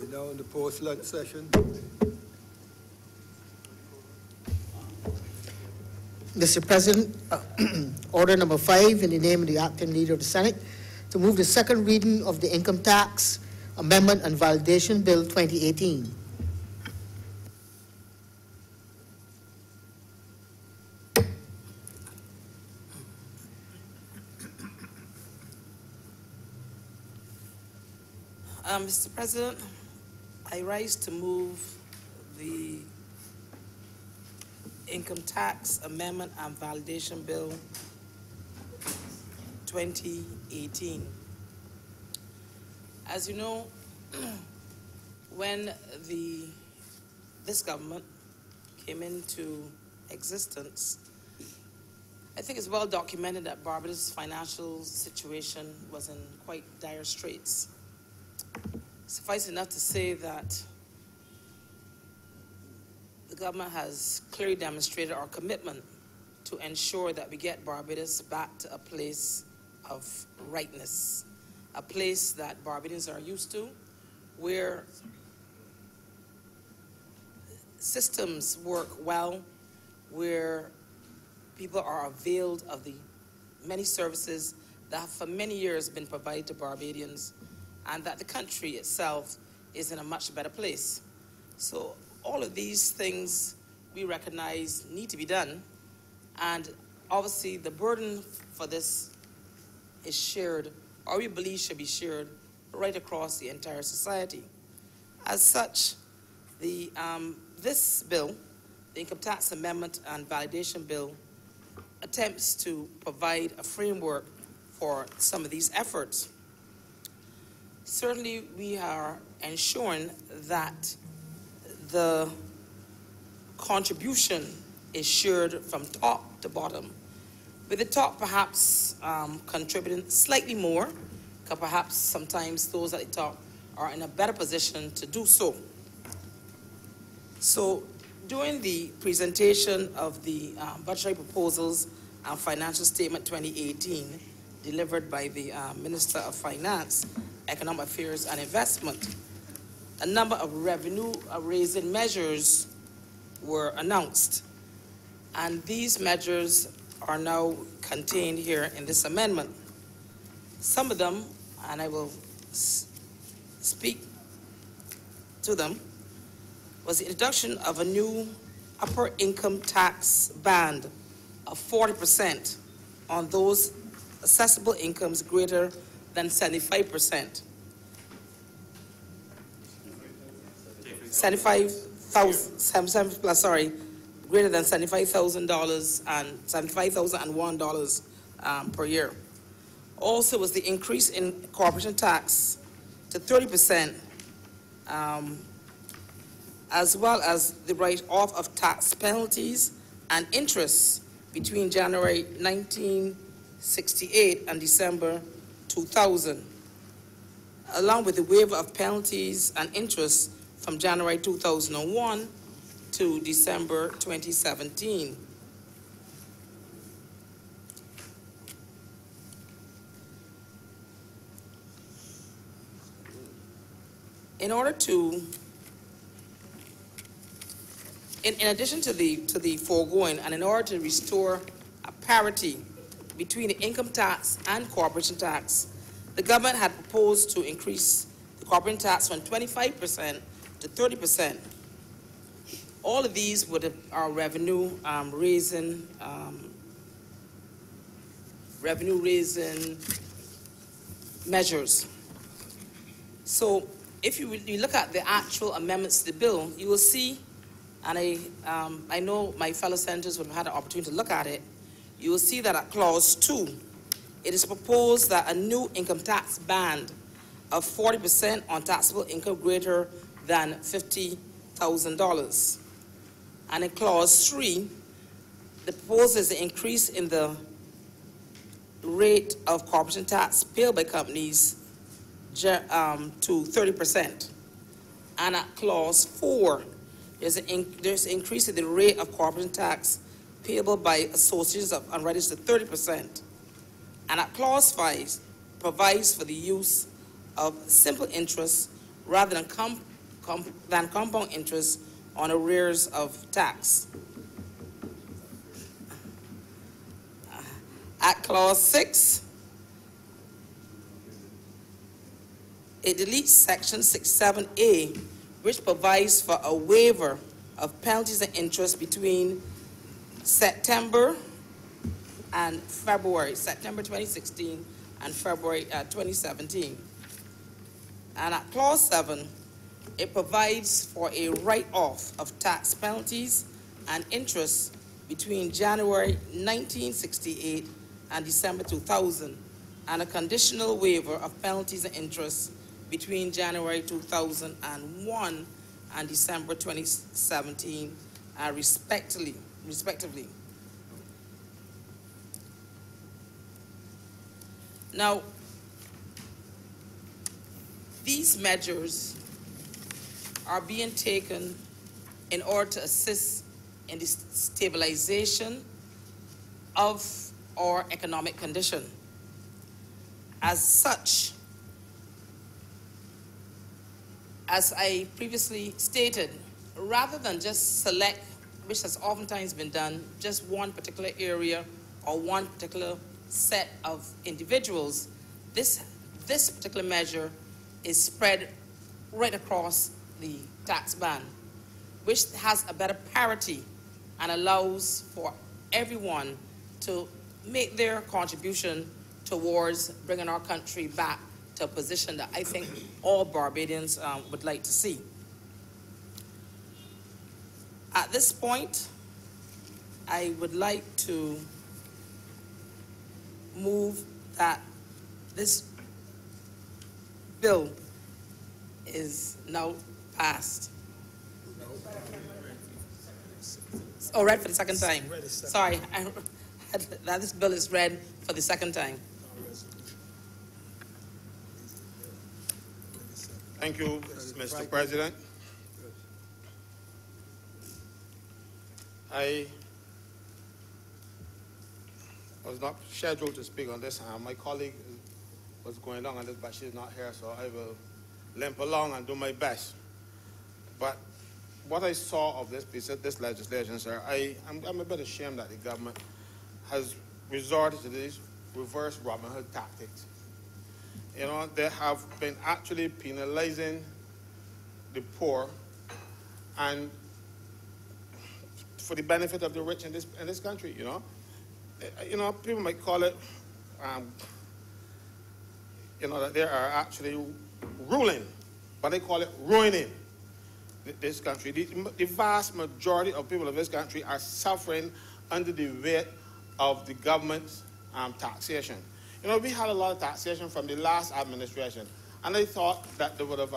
now in the post-lunch session. Mr. President, order number 5 in the name of the acting leader of the Senate to move the second reading of the Income Tax Amendment and Validation Bill 2018. Mr. President, I rise to move the Income Tax Amendment and Validation Bill 2018. As you know, when this government came into existence, I think it's well documented that Barbados' financial situation was in quite dire straits. Suffice enough to say that the government has clearly demonstrated our commitment to ensure that we get Barbados back to a place of rightness, a place that Barbadians are used to, where systems work well, where people are availed of the many services that have for many years been provided to Barbadians, and that the country itself is in a much better place. So all of these things we recognize need to be done, and obviously the burden for this is shared, or we believe should be shared, right across the entire society. As such, this bill, the Income Tax Amendment and Validation Bill, attempts to provide a framework for some of these efforts. Certainly, we are ensuring that the contribution is shared from top to bottom, with the top perhaps contributing slightly more, because perhaps sometimes those at the top are in a better position to do so. So during the presentation of the budgetary proposals and financial statement 2018, delivered by the Minister of Finance, Economic Affairs and Investment, a number of revenue-raising measures were announced. And these measures are now contained here in this amendment. Some of them, and I will speak to them, was the introduction of a new upper income tax band of 40% on those assessable incomes greater than 75%. 75,000 plus, sorry, greater than $75,000 and $75,001 per year. Also was the increase in corporation tax to 30%, as well as the write-off of tax penalties and interests between January 1968 and December 2000, along with the waiver of penalties and interests from January 2001 to December 2017. In order to, in addition to the foregoing, and in order to restore a parity between the income tax and corporation tax, the government had proposed to increase the corporation tax from 25% to 30%. All of these are revenue raising measures. So if you look at the actual amendments to the bill, you will see, and I know my fellow senators would have had an opportunity to look at it, you will see that at clause 2, it is proposed that a new income tax band of 40% on taxable income greater than $50,000. And in clause 3, the proposal is an increase in the rate of corporation tax paid by companies to 30%. And at clause 4, there's an increase in the rate of corporation tax payable by associations of unregistered 30%. And at clause 5, provides for the use of simple interest rather than than compound interest on arrears of tax. At clause 6, it deletes section 67A, which provides for a waiver of penalties and interest between September and February, September 2016 and February 2017. And at clause 7, it provides for a write-off of tax penalties and interest between January 1968 and December 2000, and a conditional waiver of penalties and interest between January 2001 and December 2017, respectively. Now, these measures are being taken in order to assist in the stabilization of our economic condition. As such, as I previously stated, rather than just select, which has oftentimes been done, just one particular area or one particular set of individuals, this particular measure is spread right across the tax band, which has a better parity and allows for everyone to make their contribution towards bringing our country back to a position that I think all Barbadians would like to see. At this point, I would like to move that this bill is now passed. Oh, read for the second time. Sorry, that this bill is read for the second time. Thank you, Mr. President. I was not scheduled to speak on this. My colleague was going along on this, but she's not here, so I will limp along and do my best. But what I saw of this piece of this legislation, sir, I'm a bit ashamed that the government has resorted to these reverse Robin Hood tactics. You know, they have been actually penalizing the poor and for the benefit of the rich in this country, you know. You know, people might call it, you know, that they are actually ruling, but they call it ruining this country. The vast majority of people of this country are suffering under the weight of the government's taxation. You know, we had a lot of taxation from the last administration, and I thought that they would have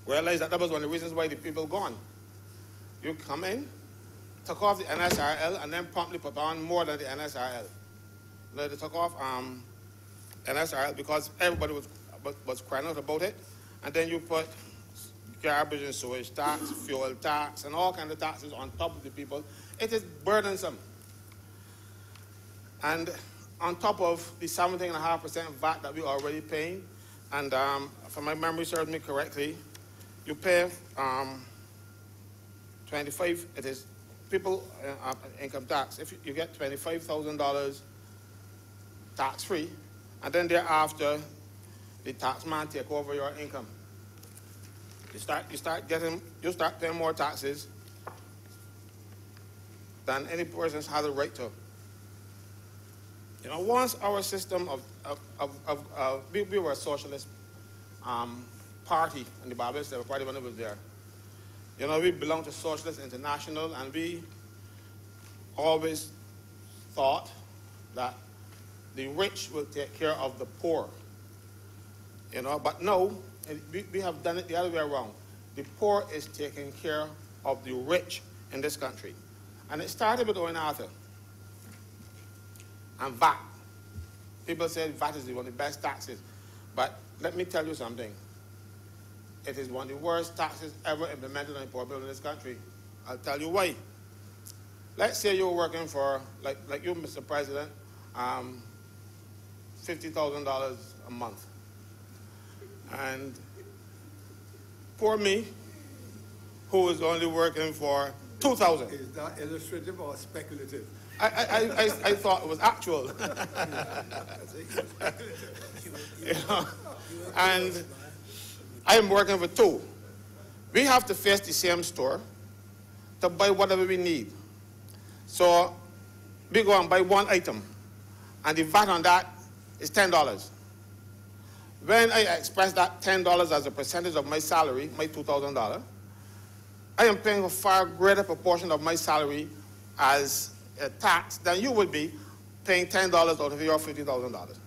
realized that was one of the reasons why the people gone. You come in, took off the NSRL, and then promptly put on more than the NSRL. They took off NSRL because everybody was crying out about it, and then you put garbage and sewage tax, fuel tax, and all kinds of taxes on top of the people. It is burdensome. And on top of the 17.5% VAT that we're already paying, and if my memory serves me correctly, you pay 25, it is people income tax. If you get $25,000 tax-free, and then thereafter, the tax man take over your income. You start paying more taxes than any person has a right to. You know, once our system we were a socialist party in the Barbados party when it was there. You know, we belong to Socialist International, and we always thought that the rich will take care of the poor. You know, but no, we have done it the other way around. The poor is taking care of the rich in this country. And it started with Owen Arthur and VAT. People say VAT is one of the best taxes. But let me tell you something. It is one of the worst taxes ever implemented on the poor people in this country. I'll tell you why. Let's say you're working for, like you, Mr. President, $50,000 a month. And poor me, who is only working for $2,000. Is that illustrative or speculative? I thought it was actual. You know, and I am working for two. We have to face the same store to buy whatever we need. So we go and buy one item, and the VAT on that is $10. When I express that $10 as a percentage of my salary, my $2,000, I am paying a far greater proportion of my salary as a tax than you would be paying $10 out of your $50,000.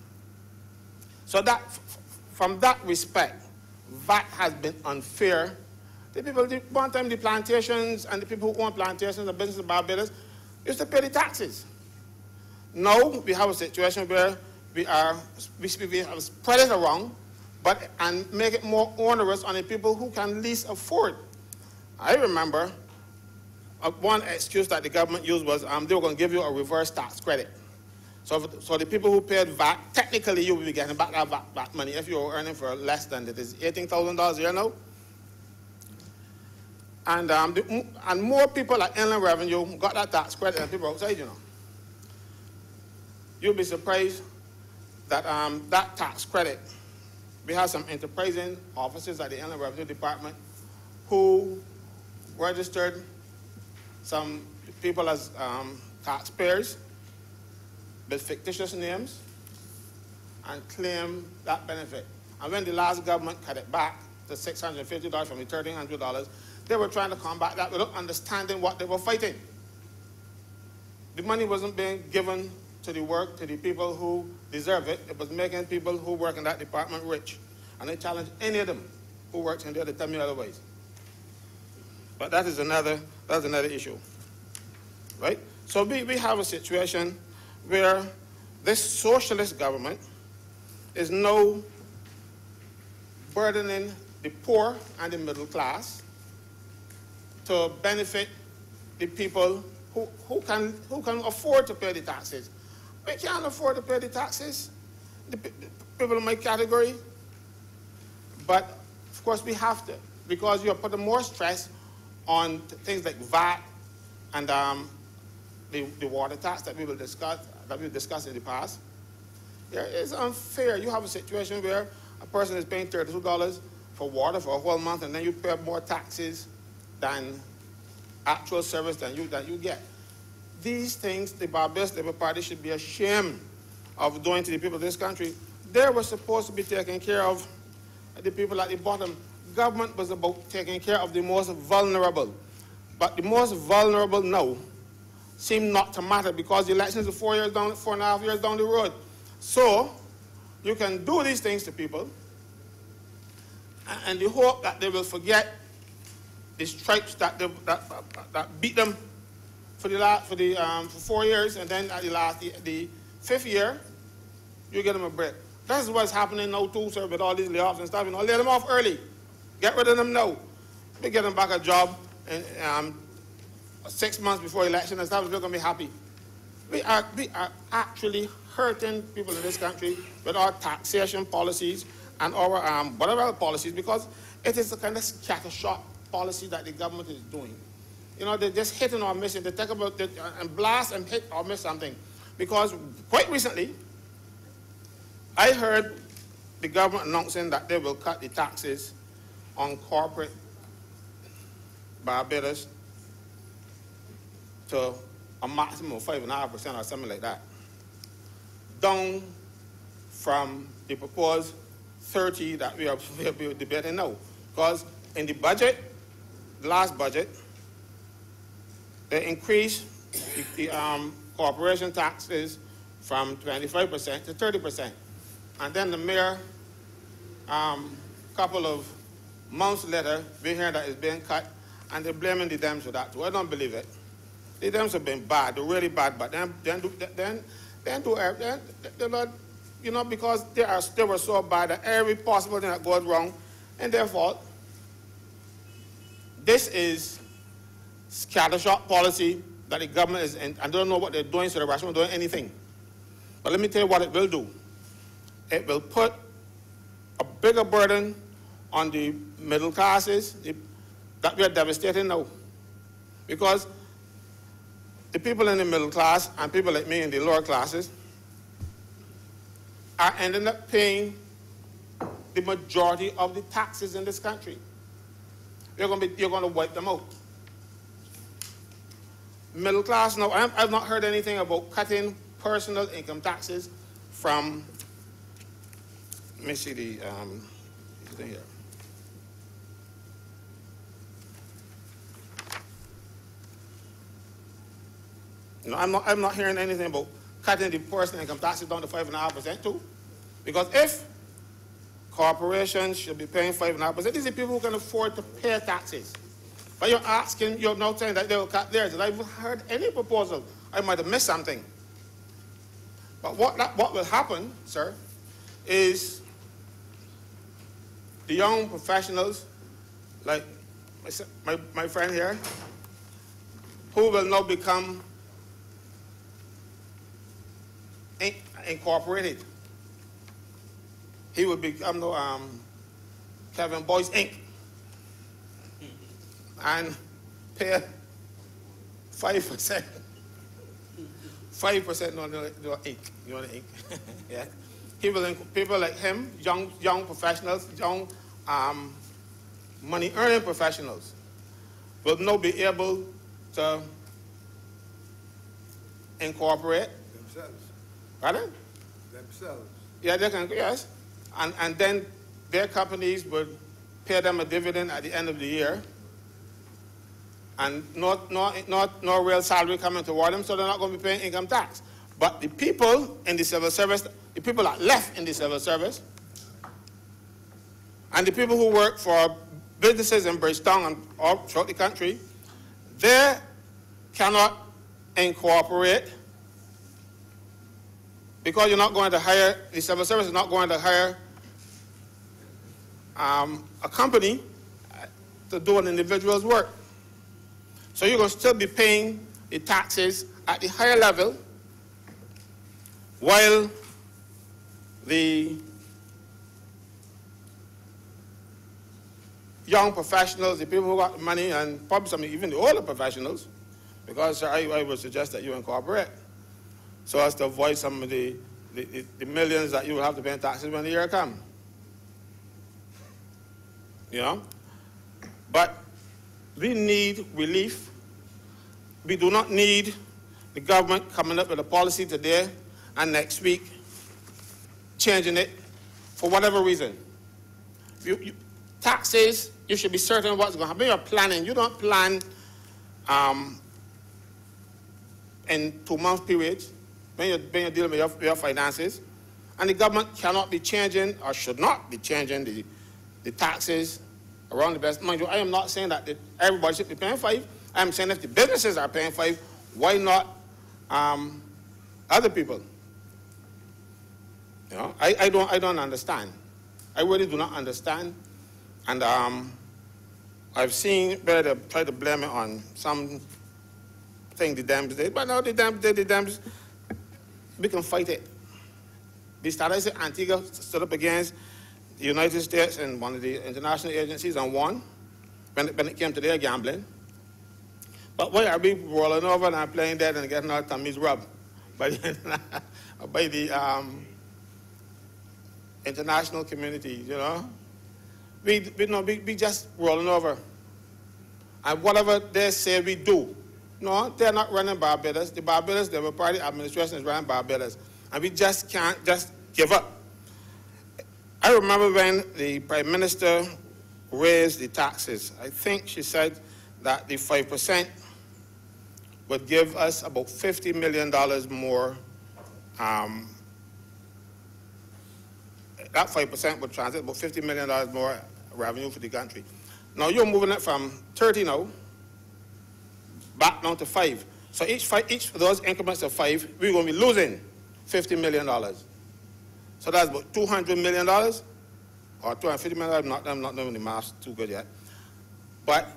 So that, from that respect, VAT has been unfair. The people, one time the plantations and the people who own plantations and businesses in Barbados used to pay the taxes. Now we have a situation where we have spread it around, and make it more onerous on the people who can least afford. I remember one excuse that the government used was they were going to give you a reverse tax credit. So the people who paid VAT, technically you will be getting back that VAT money if you were earning for less than it is $18,000 a year now. And more people at Inland Revenue got that tax credit than people outside, you know. You'll be surprised that that tax credit, we have some enterprising officers at the Inland Revenue Department who registered some people as taxpayers with fictitious names and claim that benefit. And when the last government cut it back to $650 from the $1,300, they were trying to combat that without understanding what they were fighting. The money wasn't being given to the work, to the people who deserve it. It was making people who work in that department rich. And I challenge any of them who works in there to tell me otherwise. But that's another issue, right? So we have a situation where this socialist government is now burdening the poor and the middle class to benefit the people who can afford to pay the taxes. We can't afford to pay the taxes, the people in my category. But of course we have to, because you're putting more stress on things like VAT and the water tax that we've discussed in the past. Yeah, it's unfair. You have a situation where a person is paying $32 for water for a whole month, and then you pay more taxes than actual service than you get. These things, the Barbados Labour Party should be ashamed of doing to the people of this country. They were supposed to be taking care of the people at the bottom. Government was about taking care of the most vulnerable. But the most vulnerable now seem not to matter because the elections are 4.5 years down the road. So you can do these things to people and the hope that they will forget the stripes that beat them for 4 years, and then at the fifth year, you get them a break. That's what's happening now too, sir, with all these layoffs and stuff. You know, let them off early. Get rid of them now. We get them back a job in 6 months before election and stuff. We're going to be happy. We are actually hurting people in this country with our taxation policies and our whatever other policies, because it is the kind of scattershot policy that the government is doing. You know, they're just hitting or missing. They take about it and blast and hit or miss something. Because quite recently, I heard the government announcing that they will cut the taxes on corporate Barbados to a maximum of 5.5% or something like that, down from the proposed 30 that we are debating now. Because in the budget, the last budget, they increased the corporation taxes from 25% to 30%. And then the mayor, couple of months later, we hear that it's being cut, and they're blaming the Dems for that too. I don't believe it. The Dems have been bad, they're really bad, but you know, because they were so bad that every possible thing that goes wrong is their fault. This is scattershot policy that the government is in. I don't know what they're doing, so they're not doing anything. But let me tell you what it will do. It will put a bigger burden on the middle classes that we are devastating now. Because the people in the middle class and people like me in the lower classes are ending up paying the majority of the taxes in this country. You're going to wipe them out. Middle class, no, I've not heard anything about cutting personal income taxes from, let me see the thing here. No, I'm not hearing anything about cutting the personal income taxes down to 5.5% too. Because if corporations should be paying 5.5%, these are people who can afford to pay taxes. But you're now saying that they will cut theirs. And I've heard any proposal. I might have missed something. But what will happen, sir, is the young professionals, like my friend here, who will now become incorporated. He would become Kevin Boyce Inc. and pay 5%. 5%, no, Inc. You know the Inc. Yeah. He will, people like him, young professionals, young money-earning professionals, will now be able to incorporate. Themselves. Pardon? Themselves. Yeah, they can, yes. And then their companies would pay them a dividend at the end of the year. And not real salary coming toward them, so they're not going to be paying income tax. But the people in the civil service, the people that left in the civil service, and the people who work for businesses in Bridgetown and all throughout the country, they cannot incorporate because you're not going to hire, the civil service is not going to hire a company to do an individual's work. So you're going to still be paying the taxes at the higher level while the young professionals, the people who got money, and probably some even the older professionals, because I would suggest that you incorporate so as to avoid some of the millions that you will have to pay in taxes when the year comes. You know? But we need relief. We do not need the government coming up with a policy today and next week changing it for whatever reason. Taxes, you should be certain what's going to happen. You're planning. You don't plan in 2-month periods when you're dealing with your finances. And the government cannot be changing or should not be changing the taxes around the best. Mind you, I am not saying that everybody should be paying 5. I'm saying if the businesses are paying 5, why not other people? You know, I don't understand. I really do not understand. And I've seen where they try to blame it on some thing the Dems did, but no, the Dems, we can fight it. The States Antigua stood up against the United States and one of the international agencies and won when it came to their gambling. But why are we rolling over and playing dead and getting our tummies rubbed by the international community, you know? We just rolling over. And whatever they say we do, no, they're not running Barbados. The Labour Party administration is running Barbados. And we just can't just give up. I remember when the Prime Minister raised the taxes. I think she said that the 5% would give us about $50 million more. That 5% would translate about $50 million more revenue for the country. Now you're moving it from 30 now, back down to 5. So each of those increments of 5, we're going to be losing $50 million. So that's about $200 million, or $250 million. I'm not doing the math too good yet. But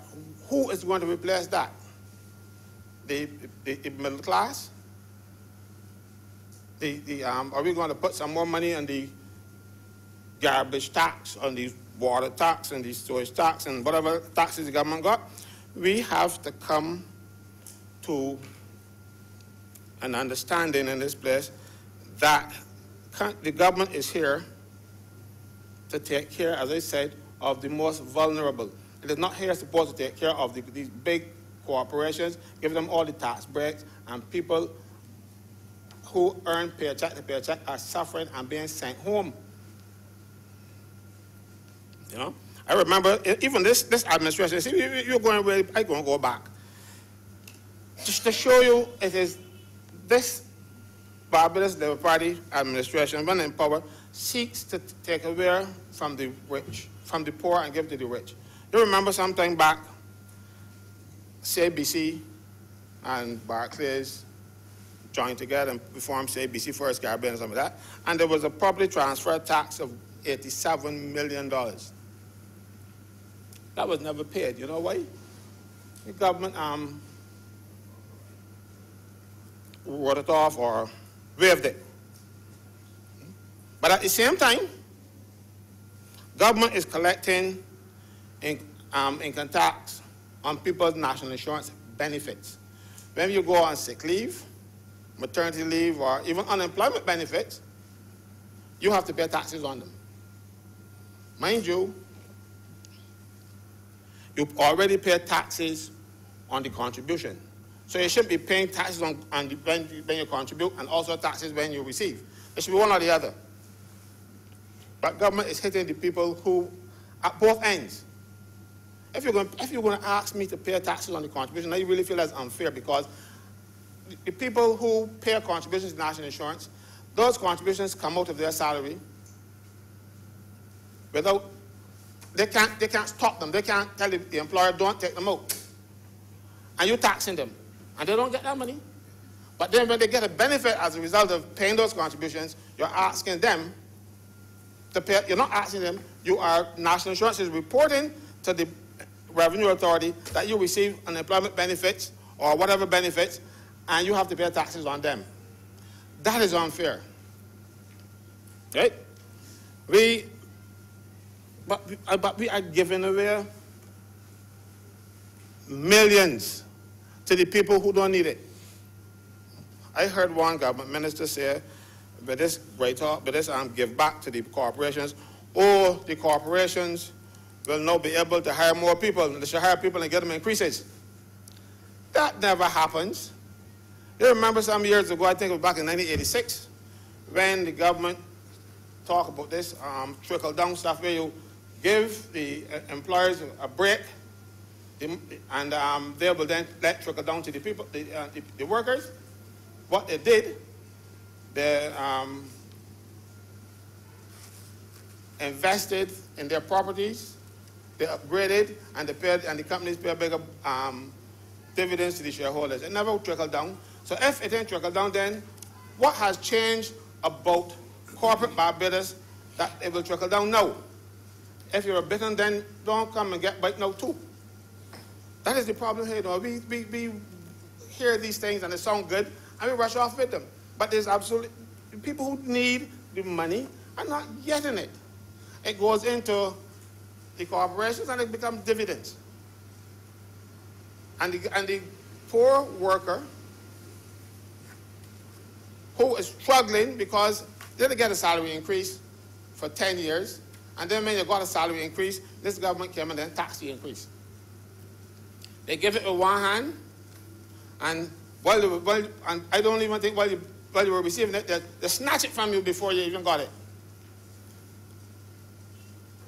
who is going to replace that? The middle class? Are we going to put some more money on the garbage tax, on the water tax and the storage tax and whatever taxes the government got, we have to come to an understanding in this place that the government is here to take care, as I said, of the most vulnerable. It is not here supposed to take care of these big corporations, give them all the tax breaks, and people who earn paycheck to paycheck are suffering and being sent home. You know, I remember even this administration. See, you're going where I'm going to go back. Just to show you, it is this Barbados Labour Party administration, when in power, seeks to take away from the rich, from the poor, and give to the rich. You remember sometime back, CIBC and Barclays joined together and formed CIBC First Caribbean and some of that, and there was a property transfer tax of $87 million. That was never paid. You know why? The government wrote it off or waived it. But at the same time, government is collecting income tax on people's national insurance benefits. When you go on sick leave, maternity leave, or even unemployment benefits, you have to pay taxes on them. Mind you, you already pay taxes on the contribution. So you shouldn't be paying taxes when you contribute and also taxes when you receive. It should be one or the other. But government is hitting the people who, at both ends. If you're going to ask me to pay taxes on the contribution, now you really feel that's unfair, because the people who pay contributions to national insurance, those contributions come out of their salary without, they can't stop them. They can't tell the employer, don't take them out. And you're taxing them. And they don't get that money. But then when they get a benefit as a result of paying those contributions, you're asking them to pay. You're not asking them. National Insurance is reporting to the Revenue Authority that you receive unemployment benefits or whatever benefits, and you have to pay taxes on them. That is unfair. Right? But we are giving away millions to the people who don't need it. I heard one government minister say, with this give back to the corporations, the corporations will now be able to hire more people, and they should hire people and get them increases. That never happens. You remember some years ago, I think it was back in 1986, when the government talked about this trickle-down stuff, where you give the employers a break, and they will then let trickle down to the people, the workers. What they did, they invested in their properties, they upgraded, and the companies pay bigger dividends to the shareholders. It never trickled down. So if it didn't trickle down, then what has changed about corporate Barbados that it will trickle down now? If you're a bitten, then don't come and get bite now too. That is the problem here. We hear these things and they sound good, and we rush off with them. But there's absolutely, people who need the money are not getting it. It goes into the corporations and it becomes dividends. And the poor worker who is struggling because they didn't get a salary increase for 10 years, and then when they got a salary increase, this government came and then taxed the increase. They give it with one hand, and and I don't even think while you were receiving it, they snatch it from you before you even got it.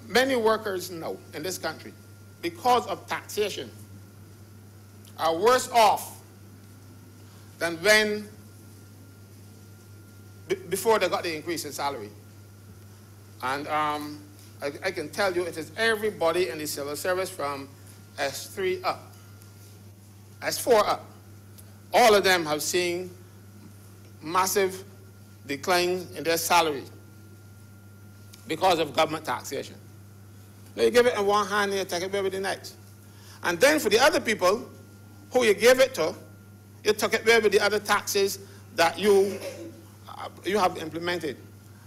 Many workers now in this country, because of taxation, are worse off than before they got the increase in salary. And I can tell you it is everybody in the civil service from S3 up, S4 up. All of them have seen massive decline in their salary because of government taxation. Now you give it in one hand and you take it away with the next. And then for the other people who you give it to, you took it away with the other taxes that you have implemented.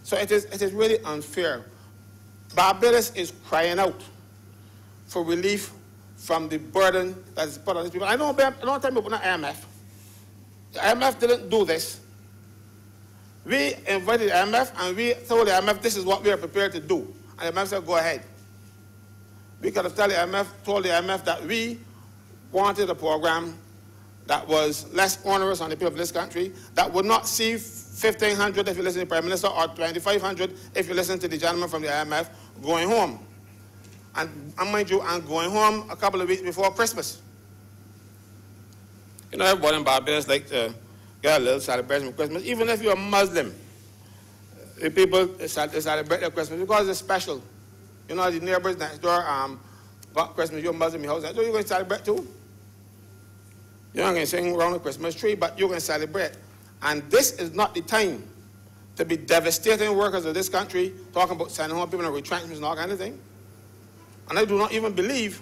So it is really unfair. Barbados is crying out for relief from the burden that is put on these people. I know time about the IMF. The IMF didn't do this. We invited the IMF and we told the IMF this is what we are prepared to do. And the IMF said, go ahead. We could have told the IMF that we wanted a program that was less onerous on the people of this country, that would not see 1,500 if you listen to the Prime Minister, or 2,500 if you listen to the gentleman from the IMF going home. And mind you, I'm going home a couple of weeks before Christmas. You know, everybody in Barbados like to get a little celebration of Christmas. Even if you're a Muslim, the people celebrate their Christmas because it's special. You know, the neighbors next door got Christmas, you're Muslim, your house next door, you're going to celebrate too. You're not going to sing around the Christmas tree, but you're going to celebrate. And this is not the time to be devastating workers of this country, talking about sending home people and retrenchments and all kind of thing. And I do not even believe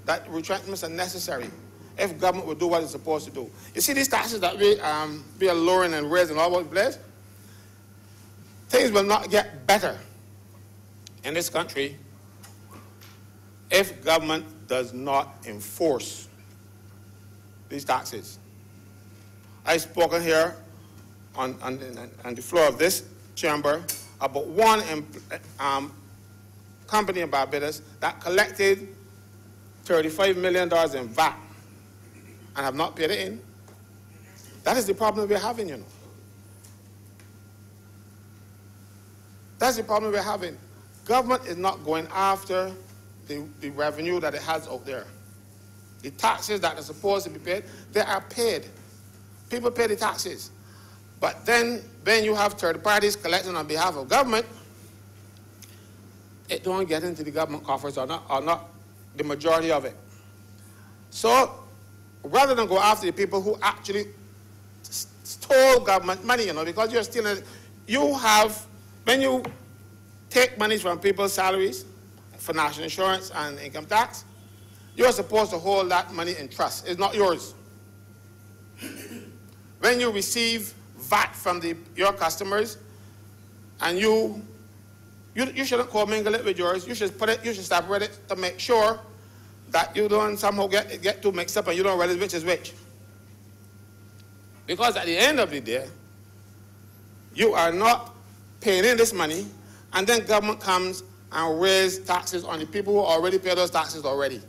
that retrenchments are necessary if government would do what it's supposed to do. You see these taxes that we are lowering and raising all over the place? Things will not get better in this country if government does not enforce these taxes. I've spoken here on the floor of this chamber about one company in Barbados that collected $35 million in VAT and have not paid it in. That is the problem we're having, you know. That's the problem we're having. Government is not going after the revenue that it has out there. The taxes that are supposed to be paid, they are paid. People pay the taxes. But then when you have third parties collecting on behalf of government, it don't get into the government coffers or not the majority of it. So rather than go after the people who actually stole government money, you know, because you're stealing, when you take money from people's salaries for national insurance and income tax, you're supposed to hold that money in trust. It's not yours. When you receive VAT from your customers, and you shouldn't commingle it with yours. You should separate it to make sure that you don't somehow get too mixed up and you don't realize which is which. Because at the end of the day, you are not paying in this money, and then government comes and raises taxes on the people who already pay those taxes already.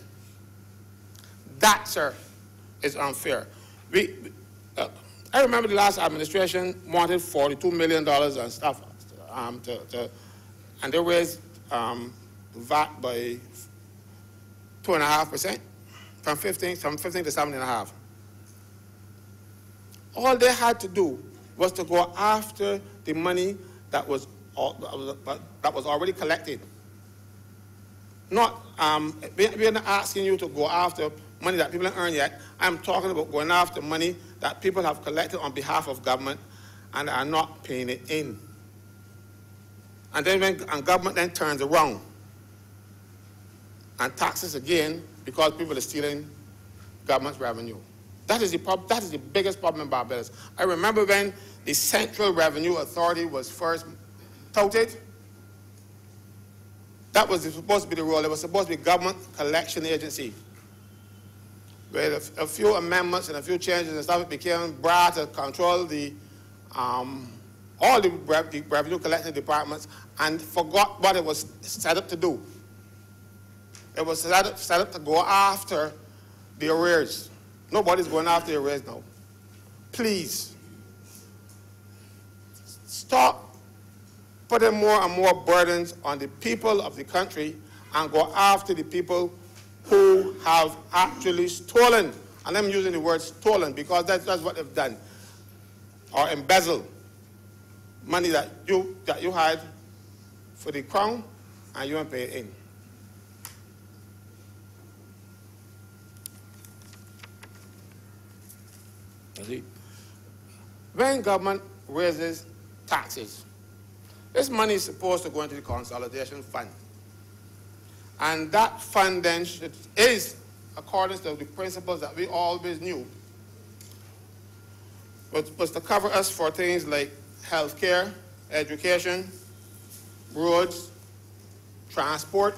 That, sir, is unfair. I remember the last administration wanted $42 million and stuff, and they raised VAT by 2.5%, from 15 to 7.5. All they had to do was to go after the money that was already collected. We're not asking you to go after money that people haven't earned yet. I'm talking about going after money that people have collected on behalf of government and are not paying it in. And then when government then turns around and taxes again because people are stealing government's revenue. That is the biggest problem in Barbados. I remember when the Central Revenue Authority was first touted. That was supposed to be the role. It was supposed to be government collection agency. With a few amendments and a few changes and stuff, it became brought to control all the revenue collecting departments and forgot what it was set up to do. It was set up to go after the arrears. Nobody's going after the arrears now. Please, stop putting more and more burdens on the people of the country and go after the people who have actually stolen, and I'm using the word stolen because that's what they've done, or embezzled money that you had for the crown and you don't pay it in. See? When government raises taxes, this money is supposed to go into the consolidation fund. And that fund then is, according to the principles that we always knew, was to cover us for things like health care, education, roads, transport,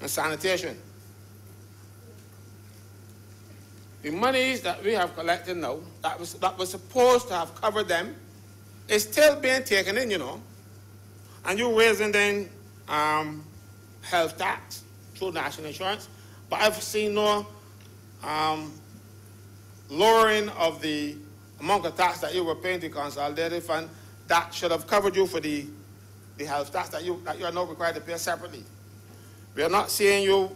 and sanitation. The monies that we have collected now, that was supposed to have covered them, is still being taken in, you know. And you're raising then health tax through national insurance. But I've seen no lowering of the amount of tax that you were paying to the consolidated fund that should have covered you for the health tax that you are now required to pay separately. We are not seeing you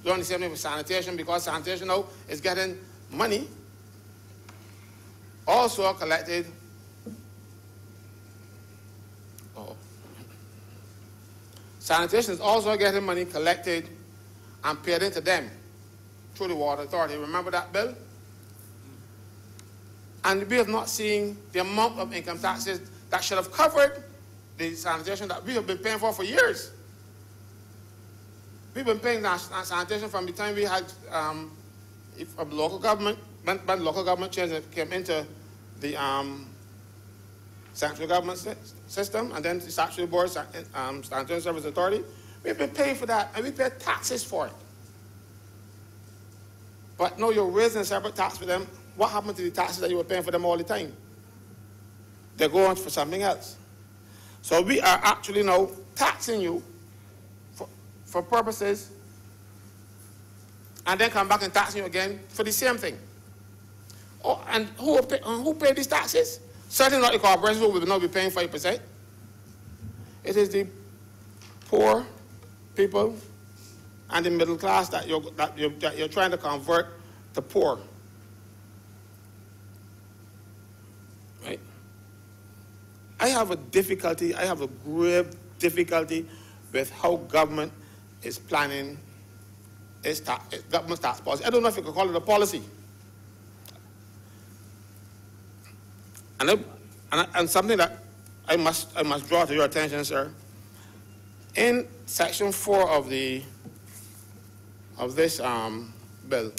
doing the same thing with sanitation, because sanitation now is getting money also collected. Sanitation is also getting money collected and paid into them through the Water Authority. Remember that bill? And we have not seen the amount of income taxes that should have covered the sanitation that we have been paying for years. We've been paying sanitation from the time we had local government, when local government change came into the central government system, and then the statutory board, Sanitation Service Authority. We've been paying for that, and we pay taxes for it. But no, you're raising a separate tax for them. What happened to the taxes that you were paying for them all the time? They're going for something else. So we are actually now taxing you for purposes, and then come back and taxing you again for the same thing. Oh, and who paid these taxes? Certainly not the corporations, who will now be paying 5%. It is the poor people and the middle class that you're trying to convert to poor. Right? I have a grave difficulty with how government is planning its government tax policy. I don't know if you could call it a policy. And something that I must draw to your attention, sir. In Section 4 of this bill,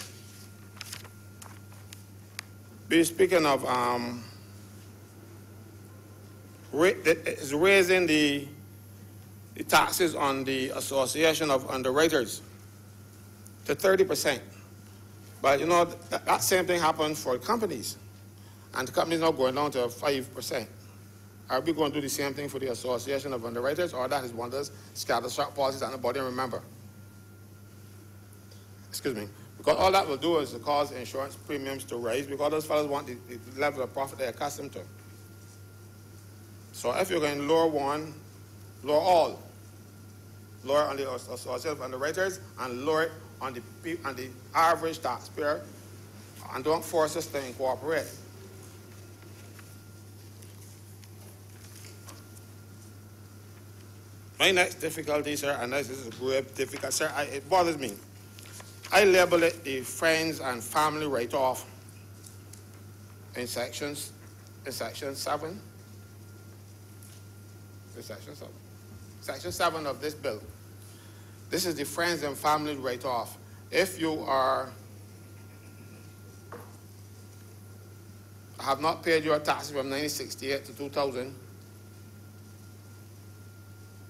we're speaking of it's raising the taxes on the Association of Underwriters to 30%. But you know, that same thing happened for companies. And the companies now going down to 5%. Are we going to do the same thing for the Association of Underwriters, or that is one of those scattershot policies that nobody remember? Excuse me. Because all that will do is to cause insurance premiums to rise, because those fellows want the level of profit they're accustomed to. So if you're going to lower one, lower all. Lower on the Association of Underwriters and lower it on the average taxpayer, and don't force us to incorporate. My next difficulty, sir, and this is a grave difficulty, sir, it bothers me. I label it the friends and family write-off in section 7. Section 7 of this bill. This is the friends and family write-off. If you have not paid your taxes from 1968 to 2000,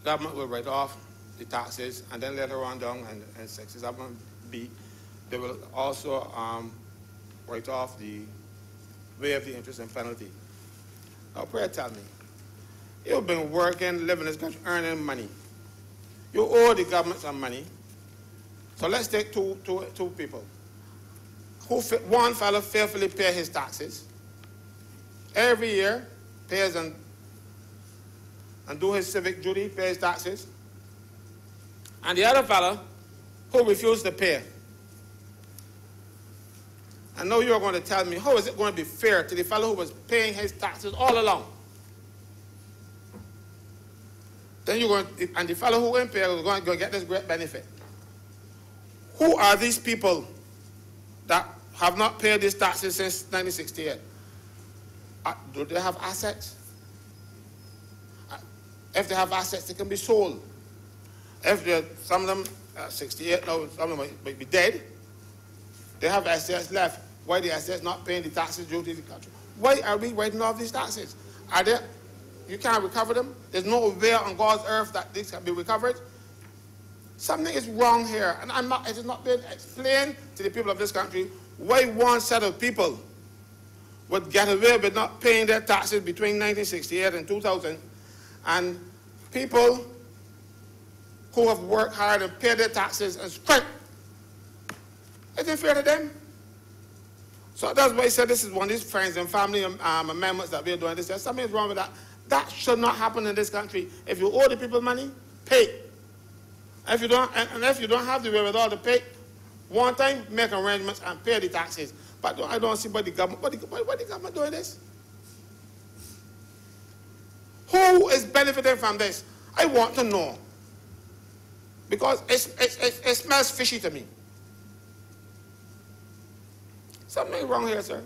government will write off the taxes, and then later on down in 67B, they will also write off waive the interest and penalty. Now, pray tell me, you've been working, living in this country, earning money. You owe the government some money. So let's take two people. One fellow faithfully pays his taxes every year, pays and do his civic duty, pay his taxes. And the other fellow who refused to pay. I know you're going to tell me, how is it going to be fair to the fellow who was paying his taxes all along? Then and the fellow who won't pay is going to get this great benefit. Who are these people that have not paid these taxes since 1968? Do they have assets? If they have assets, they can be sold. If some of them are 68 now, some of them might be dead, they have assets left. Why the assets not paying the taxes due to the country? Why are we writing off these taxes? Are there you can't recover them. There's no way on God's earth that these can be recovered. Something is wrong here, and it has not been explained to the people of this country why one set of people would get away with not paying their taxes between 1968 and 2000, and people who have worked hard and paid their taxes and scraped. It isn't fair to them. So that's why I said this is one of these friends and family amendments that we're doing. There's something wrong with that. That should not happen in this country. If you owe the people money, pay. If you don't, and if you don't have the wherewithal to pay, one time make arrangements and pay the taxes. But I don't see why the government, why the government doing this? Who is benefiting from this? I want to know. Because it smells fishy to me. Something wrong here, sir.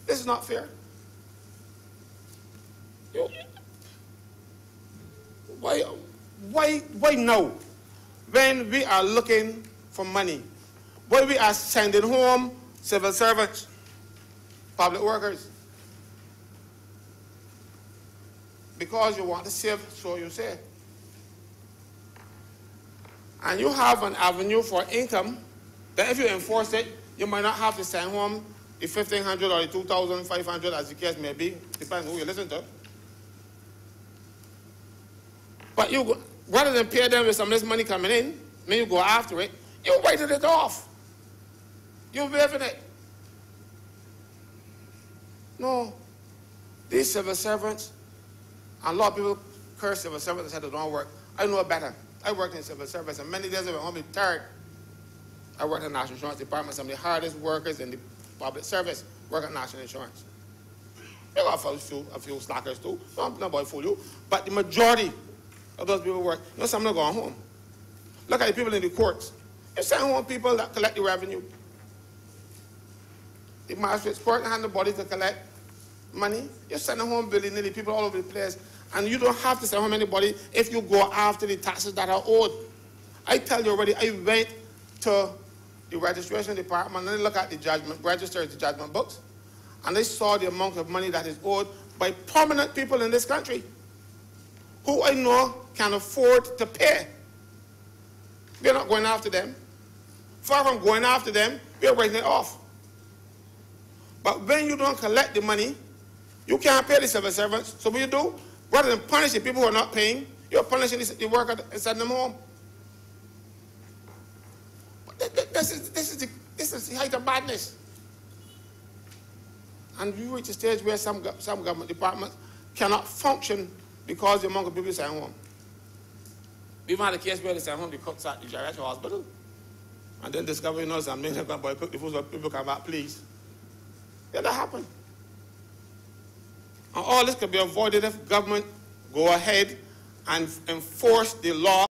This is not fair. Why now? When we are looking for money, why we are sending home civil servants, public workers? Because you want to save, so you say. And you have an avenue for income, that if you enforce it, you might not have to send home the 1,500 or the 2,500 as the case may be, depends who you listen to. But you go, rather than pay them with some of this money coming in, then you go after it, you waited it off. You're waiving it. No. These civil servants, and a lot of people curse civil servants and say they don't work. I know better. I worked in civil service, and many days I went home retired. I worked in the National Insurance Department. Some of the hardest workers in the public service work at National Insurance. There are a few slackers too. Nobody fool you. But the majority of those people work. You know, some of them are going home. Look at the people in the courts. You send home people that collect the revenue. The magistrates court and the body to collect money. You send them home willy-nilly, people all over the place. And you don't have to send home anybody if you go after the taxes that are owed. I tell you already, I went to the registration department and I look at the judgment registers, the judgment books, and I saw the amount of money that is owed by prominent people in this country who I know can afford to pay. We're not going after them. Far from going after them, we're writing it off. But when you don't collect the money, you can't pay the civil servants. So what you do? Rather than punish the people who are not paying, you're punishing the worker and sending them home. This is the height of badness. And we reach a stage where some government departments cannot function because the amount of people sent home. We've had a case where they sent home the cooks at the geriatric hospital, and then discover, you know, something, they're going to boycott the food so people come back, please. Yeah, that happened. And all this could be avoided if government go ahead and enforce the law